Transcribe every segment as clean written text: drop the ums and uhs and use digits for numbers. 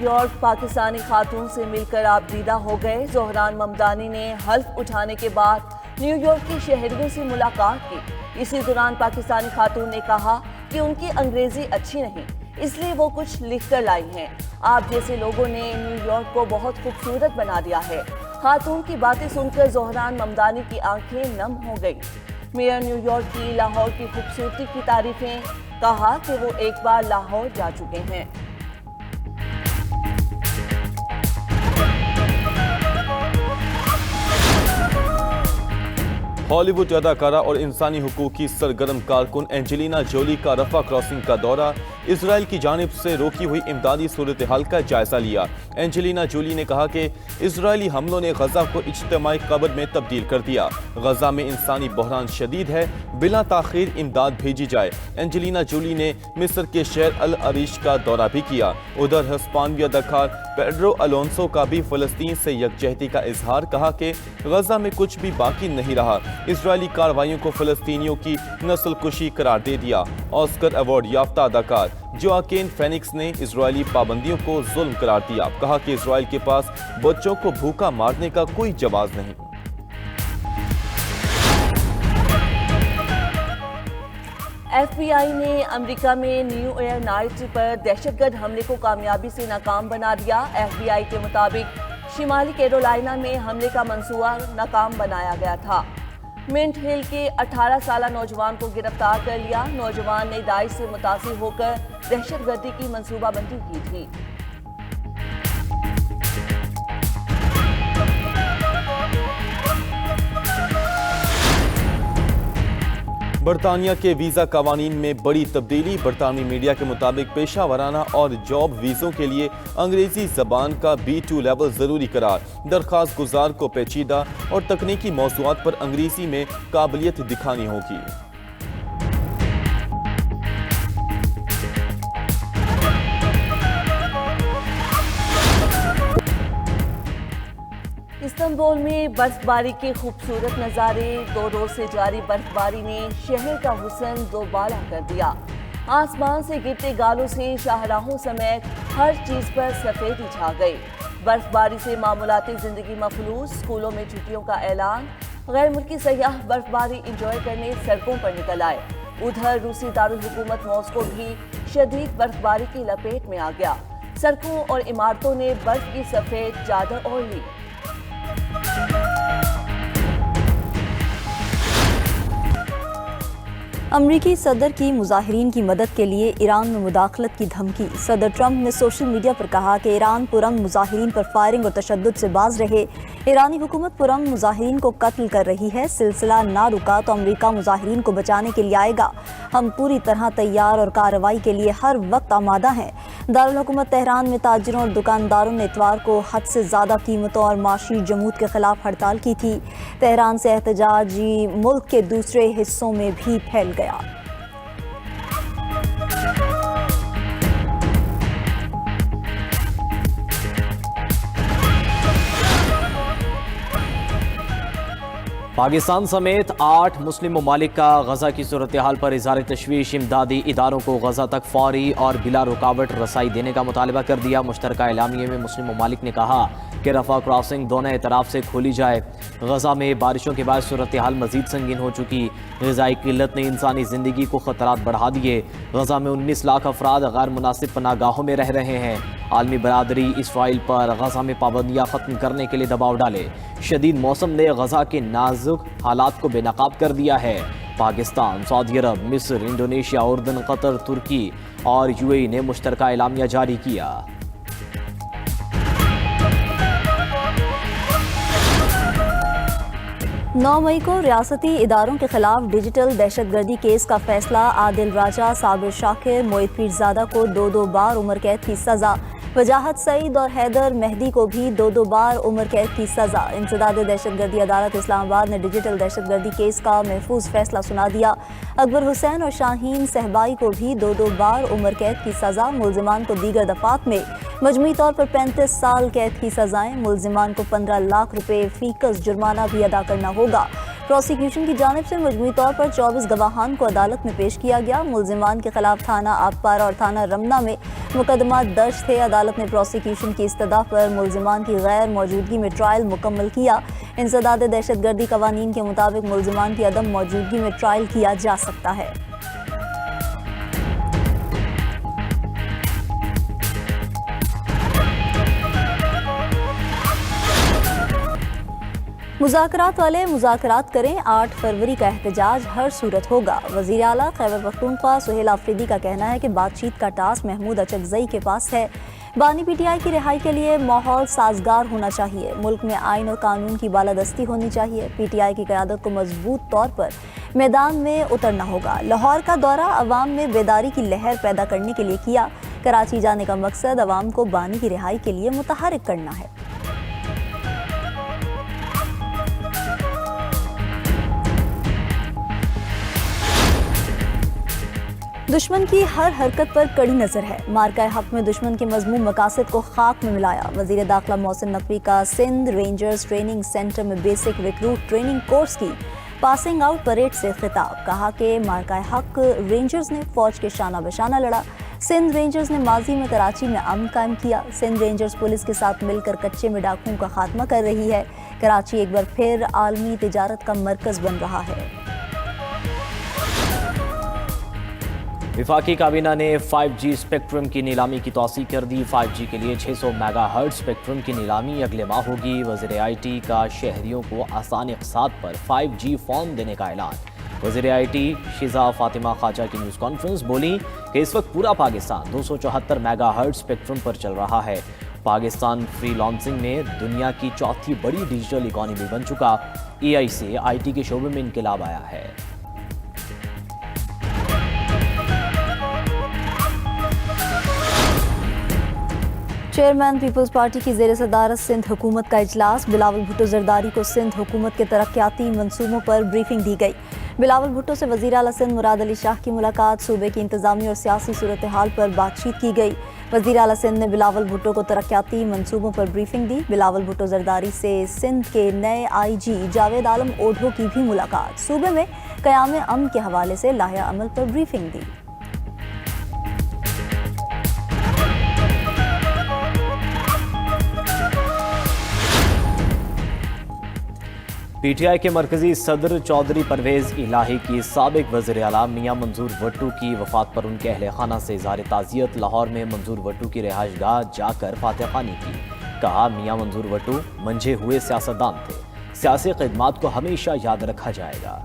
York Pakistani خاتون سے مل کر آبدیدہ ہو گئے۔ زہران ممدانی نے حلف اٹھانے کے بعد نیو یارک کے شہریوں سے ملاقات کی۔ اسی دوران پاکستانی خاتون نے کہا کہ ان کی انگریزی اچھی نہیں، اس لیے وہ کچھ لکھ کر لائی ہیں۔ آپ جیسے لوگوں نے نیو یارک کو بہت خوبصورت بنا دیا ہے۔ خاتون کی باتیں سن کر زہران ممدانی کی آنکھیں نم ہو گئی۔ میئر نیو یارک کی لاہور کی خوبصورتی کی تعریفیں، کہا کہ وہ ایک بار لاہور جا چکے ہیں۔ ہالی ووڈ اداکارہ اور انسانی حقوق کی سرگرم کارکن اینجلینا جولی کا رفح کراسنگ کا دورہ، اسرائیل کی جانب سے روکی ہوئی امدادی صورتحال کا جائزہ لیا۔ اینجلینا جولی نے کہا کہ اسرائیلی حملوں نے غزہ کو اجتماعی قبر میں تبدیل کر دیا۔ غزہ میں انسانی بحران شدید ہے، بلا تاخیر امداد بھیجی جائے۔ اینجلینا جولی نے مصر کے شہر العریش کا دورہ بھی کیا۔ ادھر ہسپانوی اداکار پیڈرو الونسو کا بھی فلسطین سے یکجہتی کا اظہار، کہا کہ غزہ میں کچھ بھی باقی نہیں رہا۔ اسرائیلی کارروائیوں کو فلسطینیوں کی نسل کشی قرار دے دیا۔ آسکر ایوارڈ یافتہ اداکار جواکین فینکس نے اسرائیلی پابندیوں کو ظلم قرار دیا، کہا کہ اسرائیل کے پاس بچوں کو بھوکا مارنے کا کوئی جواز نہیں۔ ایف بی آئی نے امریکہ میں نیو ایئر نائٹ پر دہشت گرد حملے کو کامیابی سے ناکام بنا دیا۔ ایف بی آئی کے مطابق شمالی کیرولائنا میں حملے کا منصوبہ ناکام بنایا گیا تھا۔ منٹ ہل کے 18 سالہ نوجوان کو گرفتار کر لیا۔ نوجوان نے داعش سے متاثر ہو کر دہشت گردی کی منصوبہ بندی کی تھی۔ برطانیہ کے ویزا قوانین میں بڑی تبدیلی۔ برطانوی میڈیا کے مطابق پیشہ ورانہ اور جاب ویزوں کے لیے انگریزی زبان کا B2 لیول ضروری قرار۔ درخواست گزار کو پیچیدہ اور تکنیکی موضوعات پر انگریزی میں قابلیت دکھانی ہوگی۔ استنبول میں برف باری کے خوبصورت نظارے۔ 2 روز سے جاری برف باری نے شہر کا حسن دوبالا کر دیا۔ آسمان سے گرتے گالوں سے شاہراہوں سمیت ہر چیز پر سفیدی چھا گئی۔ برف باری سے معمولاتی زندگی مفلوج، اسکولوں میں چھٹیوں کا اعلان۔ غیر ملکی سیاح برف باری انجوائے کرنے سڑکوں پر نکل آئے۔ ادھر روسی دارالحکومت ماسکو بھی شدید برف باری کی لپیٹ میں آ گیا۔ سڑکوں اور عمارتوں نے برف کی سفید چادر اوڑھ لی۔ امریکی صدر کی مظاہرین کی مدد کے لیے ایران میں مداخلت کی دھمکی۔ صدر ٹرمپ نے سوشل میڈیا پر کہا کہ ایران پرامن مظاہرین پر فائرنگ اور تشدد سے باز رہے۔ ایرانی حکومت پرامن مظاہرین کو قتل کر رہی ہے، سلسلہ نہ رکا تو امریکہ مظاہرین کو بچانے کے لیے آئے گا۔ ہم پوری طرح تیار اور کارروائی کے لیے ہر وقت آمادہ ہیں۔ دارالحکومت تہران میں تاجروں اور دکانداروں نے اتوار کو حد سے زیادہ قیمتوں اور معاشی جمود کے خلاف ہڑتال کی تھی۔ تہران سے احتجاجی ملک کے دوسرے حصوں میں بھی پھیل گیا۔ پاکستان سمیت 8 مسلم ممالک کا غزہ کی صورتحال پر اظہار تشویش۔ امدادی اداروں کو غزہ تک فوری اور بلا رکاوٹ رسائی دینے کا مطالبہ کر دیا۔ مشترکہ اعلامیے میں مسلم ممالک نے کہا کہ رفح کراسنگ دونوں اطراف سے کھولی جائے۔ غزہ میں بارشوں کے بعد صورتحال مزید سنگین ہو چکی۔ غذائی قلت نے انسانی زندگی کو خطرات بڑھا دیے۔ غزہ میں 19 لاکھ افراد غیر مناسب پناہ گاہوں میں رہ رہے ہیں۔ عالمی برادری اسرائیل پر غزہ میں پابندیاں ختم کرنے کے لیے دباؤ ڈالے۔ شدید موسم نے غزہ کے نازک حالات کو بے نقاب کر دیا ہے۔ پاکستان، سعودی عرب، مصر، انڈونیشیا، اردن، قطر، ترکی اور UAE نے مشترکہ اعلامیہ جاری کیا۔ 9 مئی کو ریاستی اداروں کے خلاف ڈیجیٹل دہشت گردی کیس کا فیصلہ۔ عادل راجہ، صابر شاکر، موعد پیرزادہ کو 2 بار عمر قید کی سزا۔ وجاہت سعید اور حیدر مہدی کو بھی 2 بار عمر قید کی سزا۔ انسداد دہشت گردی عدالت اسلام آباد نے ڈیجیٹل دہشت گردی کیس کا محفوظ فیصلہ سنا دیا۔ اکبر حسین اور شاہین صہبائی کو بھی 2 بار عمر قید کی سزا۔ ملزمان کو دیگر دفعات میں مجموعی طور پر 35 سال قید کی سزائیں۔ ملزمان کو 15 لاکھ روپے فی کس جرمانہ بھی ادا کرنا ہوگا۔ پروسیکیوشن کی جانب سے مجموعی طور پر 24 گواہان کو عدالت میں پیش کیا گیا۔ ملزمان کے خلاف تھانہ آبپارہ اور تھانہ رمنا میں مقدمات درج تھے۔ عدالت نے پروسیکیوشن کی استدعا پر ملزمان کی غیر موجودگی میں ٹرائل مکمل کیا۔ انسداد دہشت گردی قوانین کے مطابق ملزمان کی عدم موجودگی میں ٹرائل کیا جا سکتا ہے۔ مذاکرات والے مذاکرات کریں، 8 فروری کا احتجاج ہر صورت ہوگا۔ وزیر اعلیٰ خیبر پختونخوا سہیل آفریدی کا کہنا ہے کہ بات چیت کا ٹاسک محمود اچکزئی کے پاس ہے۔ بانی پی ٹی آئی کی رہائی کے لیے ماحول سازگار ہونا چاہیے، ملک میں آئین اور قانون کی بالادستی ہونی چاہیے۔ پی ٹی آئی کی قیادت کو مضبوط طور پر میدان میں اترنا ہوگا۔ لاہور کا دورہ عوام میں بیداری کی لہر پیدا کرنے کے لیے کیا۔ کراچی جانے کا مقصد عوام کو بانی کی رہائی کے لیے متحرک کرنا ہے۔ دشمن کی ہر حرکت پر کڑی نظر ہے، مارکہ حق میں دشمن کے مذموم مقاصد کو خاک میں ملایا۔ وزیر داخلہ محسن نقوی کا سندھ رینجرز ٹریننگ سینٹر میں بیسک ریکروٹ ٹریننگ کورس کی پاسنگ آؤٹ پریڈ سے خطاب۔ کہا کہ مارکہ حق رینجرز نے فوج کے شانہ بشانہ لڑا۔ سندھ رینجرز نے ماضی میں کراچی میں امن قائم کیا۔ سندھ رینجرز پولیس کے ساتھ مل کر کچے میں ڈاکوؤں کا خاتمہ کر رہی ہے۔ کراچی ایک بار پھر عالمی تجارت کا مرکز بن رہا ہے۔ وفاقی کابینہ نے 5G اسپیکٹرم کی نیلامی کی توسیع کر دی۔ 5G کے لیے 600 میگا ہرٹز اسپیکٹرم کی نیلامی اگلے ماہ ہوگی۔ وزیر آئی ٹی کا شہریوں کو آسان اقساط پر 5G فون دینے کا اعلان۔ وزیر آئی ٹی شیزہ فاطمہ خواجہ کی نیوز کانفرنس بولی کہ اس وقت پورا پاکستان 274 میگا ہرٹز اسپیکٹرم پر چل رہا ہے۔ پاکستان فری لانسنگ میں دنیا کی چوتھی بڑی ڈیجیٹل اکانومی بن چکا۔ ای آئی سے آئی ٹی کے شعبے میں انقلاب آیا ہے۔ چیئرمین پیپلز پارٹی کی زیر صدارت سندھ حکومت کا اجلاس۔ بلاول بھٹو زرداری کو سندھ حکومت کے ترقیاتی منصوبوں پر بریفنگ دی گئی۔ بلاول بھٹو سے وزیر اعلیٰ سندھ مراد علی شاہ کی ملاقات۔ صوبے کی انتظامی اور سیاسی صورتحال پر بات چیت کی گئی۔ وزیر اعلیٰ سندھ نے بلاول بھٹو کو ترقیاتی منصوبوں پر بریفنگ دی۔ بلاول بھٹو زرداری سے سندھ کے نئے آئی جی جاوید عالم اوڈھو کی بھی ملاقات۔ صوبے میں قیام امن کے حوالے سے لائحہ عمل پر briefing the. P T I کے مرکزی صدر چودھری پرویز الہی کی سابق وزیر اعلیٰ میاں منظور وٹو کی وفات پر ان کے اہل خانہ سے اظہار تعزیت۔ لاہور میں منظور وٹو کی رہائش گاہ جا کر فاتح خوانی کی۔ کہا میاں منظور وٹو منجھے ہوئے سیاستدان تھے، سیاسی خدمات کو ہمیشہ یاد رکھا جائے گا۔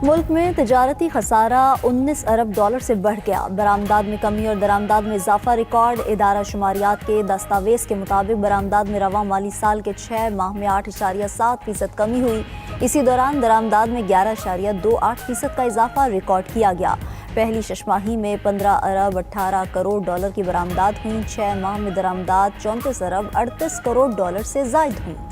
ملک میں تجارتی خسارہ 19 ارب ڈالر سے بڑھ گیا۔ برآمدات میں کمی اور درآمدات میں اضافہ ریکارڈ۔ ادارہ شماریات کے دستاویز کے مطابق برآمدات میں رواں مالی سال کے 6 ماہ میں 8.7% کمی ہوئی۔ اسی دوران درآمدات میں 11.28% کا اضافہ ریکارڈ کیا گیا۔ پہلی شش ماہی میں 15 ارب 18 کروڑ ڈالر کی برآمدات ہوئیں۔ 6 ماہ میں درآمدات 34 ارب 38 کروڑ ڈالر سے زائد ہوئیں۔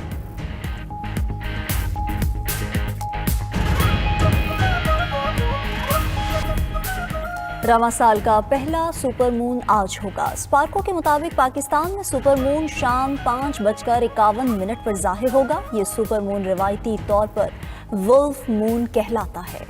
رواں سال کا پہلا سپر مون آج ہوگا۔ اسپارکو کے مطابق پاکستان میں سپر مون شام 5:51 پر ظاہر ہوگا۔ یہ سپر مون روایتی طور پر وولف مون کہلاتا ہے۔